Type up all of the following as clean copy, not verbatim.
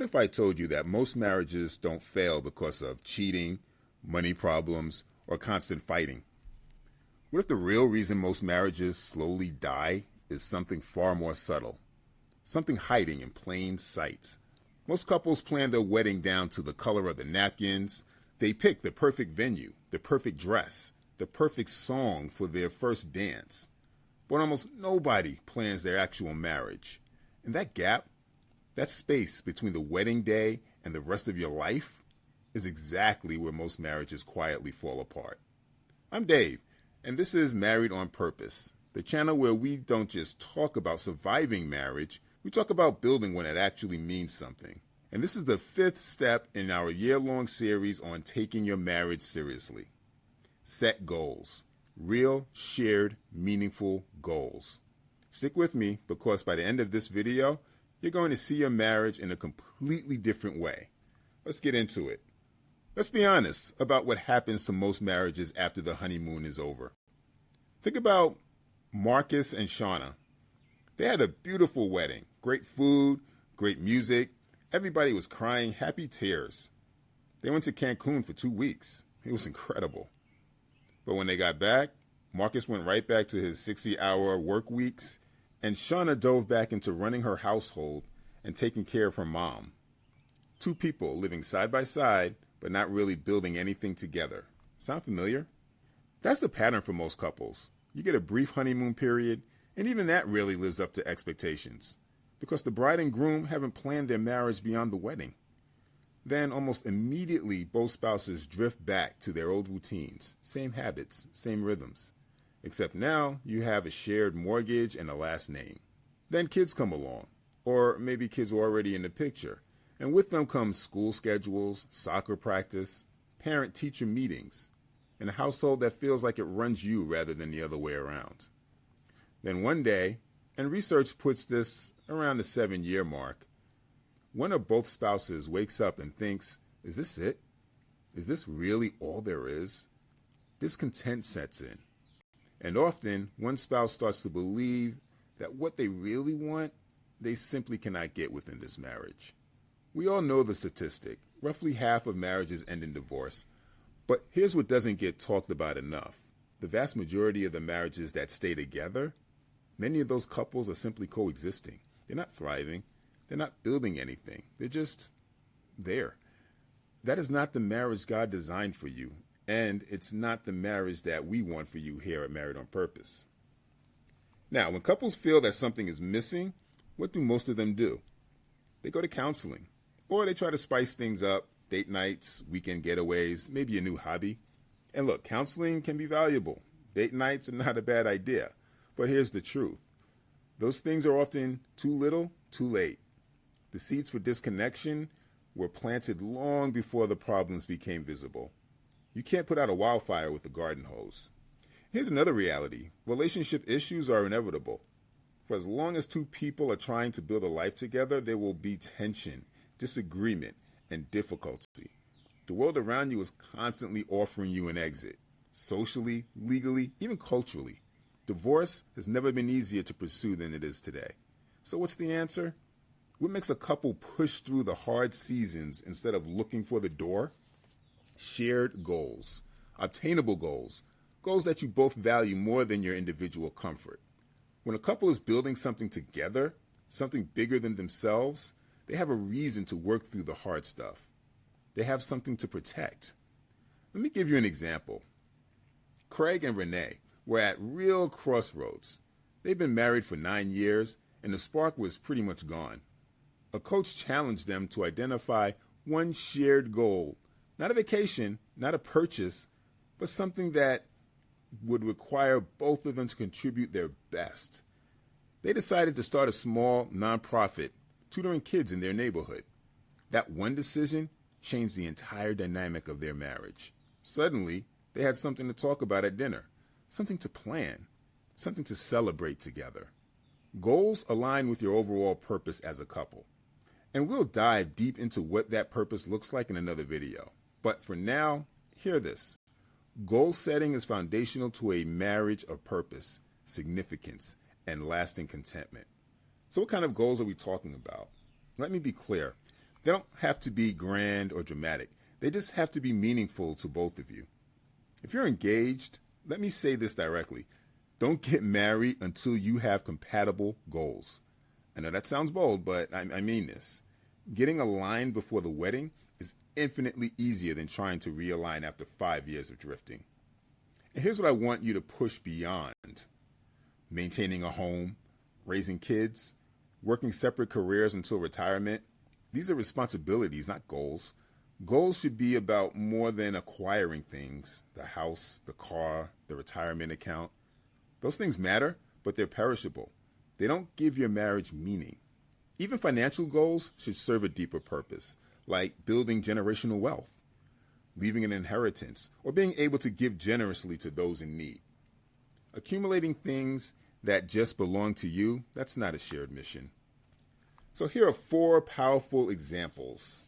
What if I told you that most marriages don't fail because of cheating, money problems, or constant fighting? What if the real reason most marriages slowly die is something far more subtle? Something hiding in plain sight. Most couples plan their wedding down to the color of the napkins. They pick the perfect venue, the perfect dress, the perfect song for their first dance. But almost nobody plans their actual marriage. And that gap, that space between the wedding day and the rest of your life, is exactly where most marriages quietly fall apart. I'm Dave, and this is Married on Purpose, the channel where we don't just talk about surviving marriage, we talk about building one that actually means something. And this is the 5th step in our year-long series on taking your marriage seriously. Set goals. Real, shared, meaningful goals. Stick with me because by the end of this video, you're going to see your marriage in a completely different way. Let's get into it. Let's be honest about what happens to most marriages after the honeymoon is over. Think about Marcus and Shauna. They had a beautiful wedding. Great food, great music. Everybody was crying happy tears. They went to Cancun for 2 weeks. It was incredible. But when they got back, Marcus went right back to his 60-hour work weeks, and Shauna dove back into running her household and taking care of her mom. 2 people living side by side, but not really building anything together. Sound familiar? That's the pattern for most couples. You get a brief honeymoon period, and even that rarely lives up to expectations, because the bride and groom haven't planned their marriage beyond the wedding. Then almost immediately, both spouses drift back to their old routines, same habits, same rhythms. Except now you have a shared mortgage and a last name. Then kids come along, or maybe kids are already in the picture, and with them come school schedules, soccer practice, parent-teacher meetings, and a household that feels like it runs you rather than the other way around. Then one day, and research puts this around the 7-year mark, one or both spouses wakes up and thinks, is this it? Is this really all there is? Discontent sets in. And often, one spouse starts to believe that what they really want, they simply cannot get within this marriage. We all know the statistic. Roughly half of marriages end in divorce. But here's what doesn't get talked about enough. The vast majority of the marriages that stay together, many of those couples are simply coexisting. They're not thriving. They're not building anything. They're just there. That is not the marriage God designed for you. And it's not the marriage that we want for you here at Married on Purpose. Now, when couples feel that something is missing, what do most of them do? They go to counseling, or they try to spice things up, date nights, weekend getaways, maybe a new hobby. And look, counseling can be valuable. Date nights are not a bad idea. But here's the truth. Those things are often too little, too late. The seeds for disconnection were planted long before the problems became visible. You can't put out a wildfire with a garden hose. Here's another reality. Relationship issues are inevitable. For as long as 2 people are trying to build a life together, there will be tension, disagreement, and difficulty. The world around you is constantly offering you an exit. Socially, legally, even culturally. Divorce has never been easier to pursue than it is today. So what's the answer? What makes a couple push through the hard seasons instead of looking for the door? Shared goals, obtainable goals, goals that you both value more than your individual comfort. When a couple is building something together, something bigger than themselves, they have a reason to work through the hard stuff. They have something to protect. Let me give you an example. Craig and Renee were at real crossroads. They've been married for 9 years, and the spark was pretty much gone. A coach challenged them to identify one shared goal. Not a vacation, not a purchase, but something that would require both of them to contribute their best. They decided to start a small nonprofit, tutoring kids in their neighborhood. That one decision changed the entire dynamic of their marriage. Suddenly, they had something to talk about at dinner, something to plan, something to celebrate together. Goals align with your overall purpose as a couple. And we'll dive deep into what that purpose looks like in another video. But for now, hear this. Goal setting is foundational to a marriage of purpose, significance, and lasting contentment. So what kind of goals are we talking about? Let me be clear. They don't have to be grand or dramatic. They just have to be meaningful to both of you. If you're engaged, let me say this directly. Don't get married until you have compatible goals. I know that sounds bold, but I mean this. Getting aligned before the wedding is infinitely easier than trying to realign after 5 years of drifting. And here's what I want you to push beyond. Maintaining a home, raising kids, working separate careers until retirement. These are responsibilities, not goals. Goals should be about more than acquiring things, the house, the car, the retirement account. Those things matter, but they're perishable. They don't give your marriage meaning. Even financial goals should serve a deeper purpose, like building generational wealth, leaving an inheritance, or being able to give generously to those in need. Accumulating things that just belong to you, that's not a shared mission. So here are 4 powerful examples.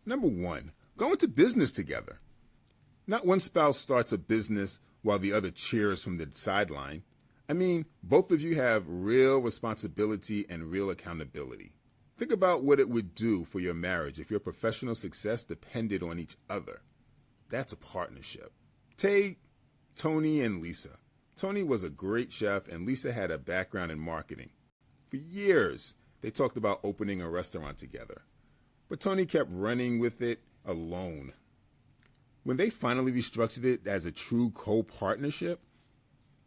Number 1, go into business together. Not one spouse starts a business while the other cheers from the sideline. I mean, both of you have real responsibility and real accountability. Think about what it would do for your marriage if your professional success depended on each other. That's a partnership. Take Tony and Lisa. Tony was a great chef and Lisa had a background in marketing. For years, they talked about opening a restaurant together. But Tony kept running with it alone. When they finally restructured it as a true co-partnership,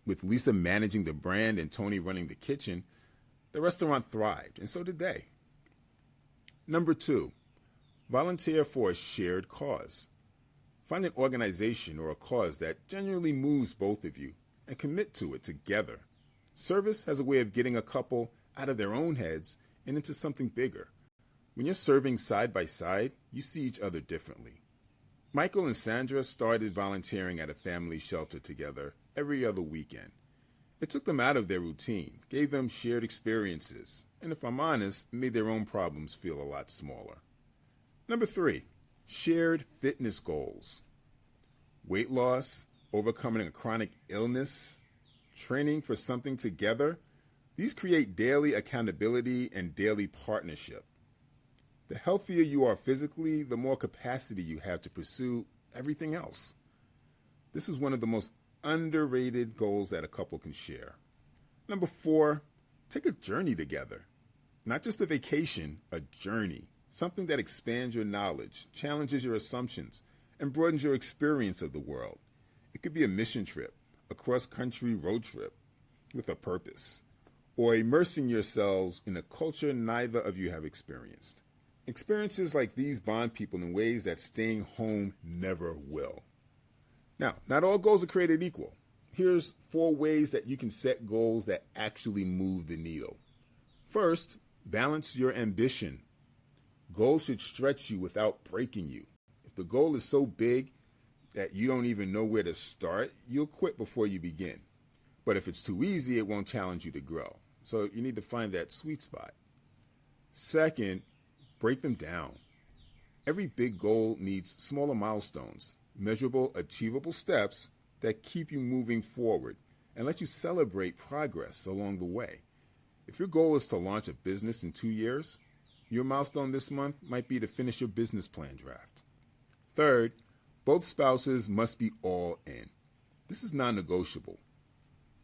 with Lisa managing the brand and Tony running the kitchen, the restaurant thrived, and so did they. Number 2, volunteer for a shared cause. Find an organization or a cause that genuinely moves both of you and commit to it together. Service has a way of getting a couple out of their own heads and into something bigger. When you're serving side by side, you see each other differently. Michael and Sandra started volunteering at a family shelter together every other weekend. It took them out of their routine, gave them shared experiences, and if I'm honest, made their own problems feel a lot smaller. Number 3, shared fitness goals. Weight loss, overcoming a chronic illness, training for something together. These create daily accountability and daily partnership. The healthier you are physically, the more capacity you have to pursue everything else. This is one of the most underrated goals that a couple can share. Number 4, take a journey together. Not just a vacation, a journey. Something that expands your knowledge, challenges your assumptions, and broadens your experience of the world. It could be a mission trip, a cross-country road trip with a purpose, or immersing yourselves in a culture neither of you have experienced. Experiences like these bond people in ways that staying home never will. Now, not all goals are created equal. Here's 4 ways that you can set goals that actually move the needle. First, balance your ambition. Goals should stretch you without breaking you. If the goal is so big that you don't even know where to start, you'll quit before you begin. But if it's too easy, it won't challenge you to grow. So you need to find that sweet spot. Second, break them down. Every big goal needs smaller milestones, measurable, achievable steps that keep you moving forward and let you celebrate progress along the way. If your goal is to launch a business in 2 years, your milestone this month might be to finish your business plan draft. Third, both spouses must be all in. This is non-negotiable.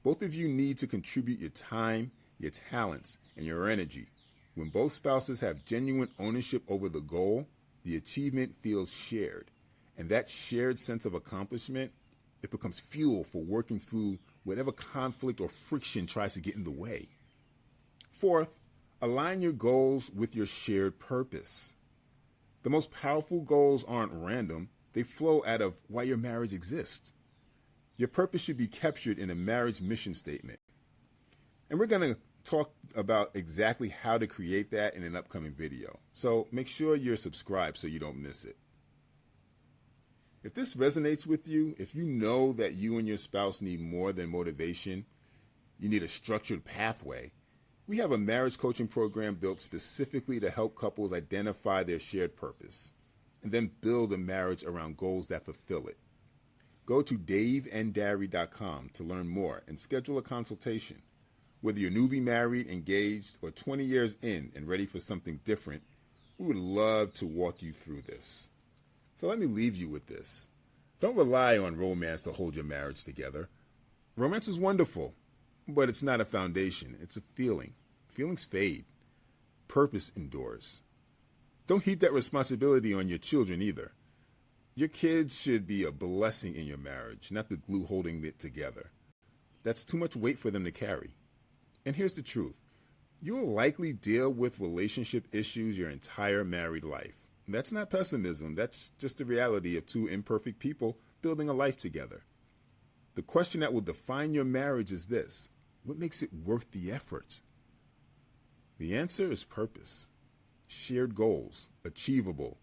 Both of you need to contribute your time, your talents, and your energy. When both spouses have genuine ownership over the goal, the achievement feels shared. And that shared sense of accomplishment, it becomes fuel for working through whatever conflict or friction tries to get in the way. Fourth, align your goals with your shared purpose. The most powerful goals aren't random. They flow out of why your marriage exists. Your purpose should be captured in a marriage mission statement. And we're going to talk about exactly how to create that in an upcoming video. So make sure you're subscribed so you don't miss it. If this resonates with you, if you know that you and your spouse need more than motivation, you need a structured pathway, we have a marriage coaching program built specifically to help couples identify their shared purpose and then build a marriage around goals that fulfill it. Go to daveanddarry.com to learn more and schedule a consultation. Whether you're newly married, engaged, or 20 years in and ready for something different, We would love to walk you through this. So let me leave you with this. Don't rely on romance to hold your marriage together. Romance is wonderful, but it's not a foundation. It's a feeling. Feelings fade. Purpose endures. Don't heap that responsibility on your children either. Your kids should be a blessing in your marriage, not the glue holding it together. That's too much weight for them to carry. And here's the truth. You'll likely deal with relationship issues your entire married life. That's not pessimism. That's just the reality of two imperfect people building a life together. The question that will define your marriage is this: what makes it worth the effort? The answer is purpose. Shared goals, achievable,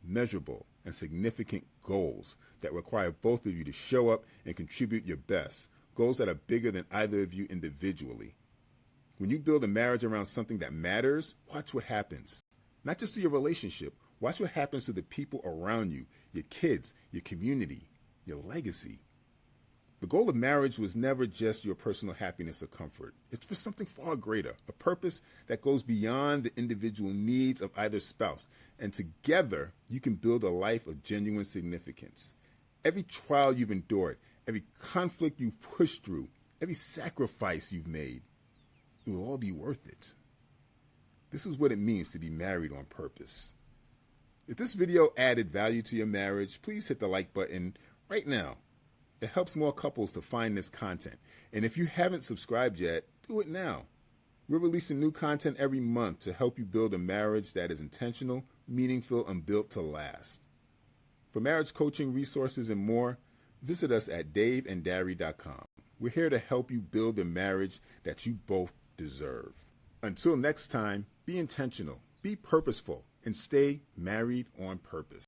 measurable, and significant goals that require both of you to show up and contribute your best. Goals that are bigger than either of you individually. When you build a marriage around something that matters, watch what happens. Not just to your relationship, watch what happens to the people around you, your kids, your community, your legacy. The goal of marriage was never just your personal happiness or comfort. It's for something far greater, a purpose that goes beyond the individual needs of either spouse. And together, you can build a life of genuine significance. Every trial you've endured, every conflict you've pushed through, every sacrifice you've made, it will all be worth it. This is what it means to be married on purpose. If this video added value to your marriage, please hit the like button right now. It helps more couples to find this content. And if you haven't subscribed yet, do it now. We're releasing new content every month to help you build a marriage that is intentional, meaningful, and built to last. For marriage coaching, resources, and more, visit us at daveanddarry.com. We're here to help you build the marriage that you both deserve. Until next time, be intentional, be purposeful, and stay married on purpose.